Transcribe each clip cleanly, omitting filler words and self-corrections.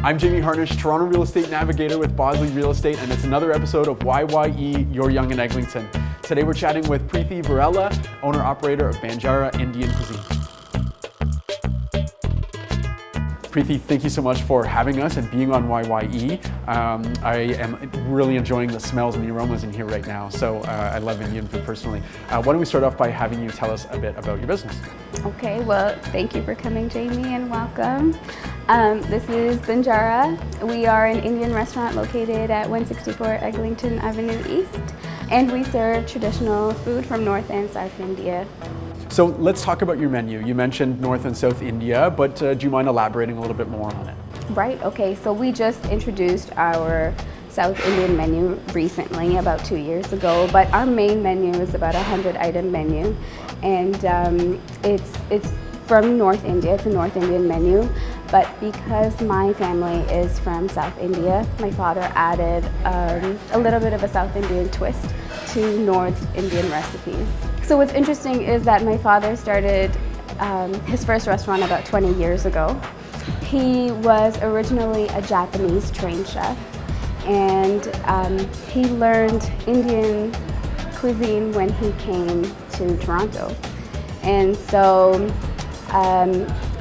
I'm Jamie Harnish, Toronto Real Estate Navigator with Bosley Real Estate, and it's another episode of YYE, Your Yonge and Eglinton. Today we're chatting with Preetthi Veerella, owner-operator of Banjara Indian Cuisine. Preetthi, thank you so much for having us and being on YYE. I am really enjoying the smells and the aromas in here right now, so I love Indian food personally. Why don't we start off by having you tell us a bit about your business? Okay, well, thank you for coming, Jamie, and welcome. This is Banjara. We are an Indian restaurant located at 164 Eglinton Avenue East, and we serve traditional food from North and South India. So let's talk about your menu. You mentioned North and South India, but do you mind elaborating a little bit more on it? Right, okay, so we just introduced our South Indian menu recently, about 2 years ago, but our main menu is about a 100-item menu, and it's from North India. It's a North Indian menu, but because my family is from South India, my father added a little bit of a South Indian twist to North Indian recipes. So what's interesting is that my father started his first restaurant about 20 years ago. He was originally a Japanese trained chef, and he learned Indian cuisine when he came to Toronto. And so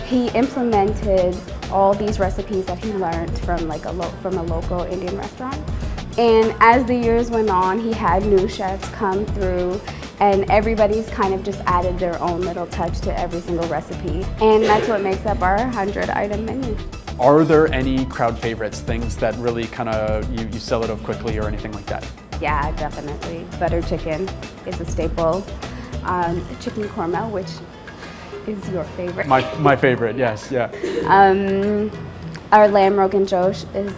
he implemented all these recipes that he learned from from a local Indian restaurant. And as the years went on, he had new chefs come through, and everybody's kind of just added their own little touch to every single recipe. And that's what makes up our 100-item menu. Are there any crowd favorites, things that really kind of you sell it off quickly or anything like that? Yeah, definitely. Butter chicken is a staple. Chicken korma, which is your favorite. My favorite, yes, yeah. Our lamb rogan josh is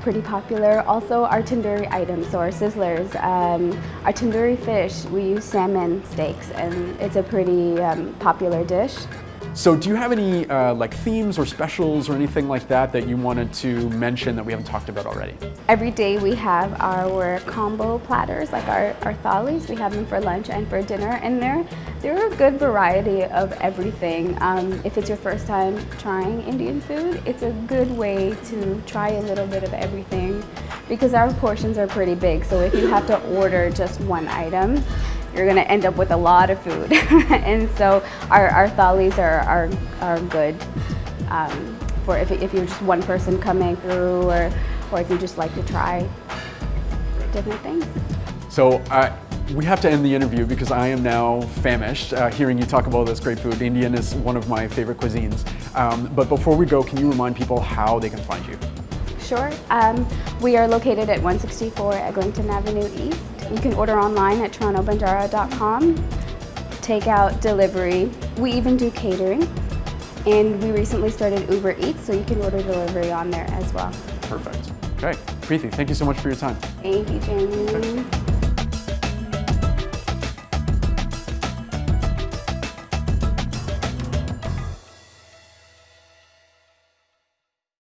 pretty popular. Also our tandoori items, so our sizzlers. Our tandoori fish, we use salmon steaks, and it's a pretty popular dish. So do you have any like themes or specials or anything like that you wanted to mention that we haven't talked about already? Every day we have our combo platters, like our thalis. We have them for lunch and for dinner, and they're a good variety of everything. If it's your first time trying Indian food, it's a good way to try a little bit of everything, because our portions are pretty big. So if you have to order just one item, you're going to end up with a lot of food. And so our thalis are good for if you're just one person coming through, or if you just like to try different things. So we have to end the interview because I am now famished hearing you talk about all this great food. Indian is one of my favorite cuisines. But before we go, can you remind people how they can find you? Sure. We are located at 164 Eglinton Avenue East. You can order online at torontobanjara.com, takeout, delivery. We even do catering, and we recently started Uber Eats, so you can order delivery on there as well. Perfect. Okay. Preetthi, thank you so much for your time. Thank you, Jamie. Okay.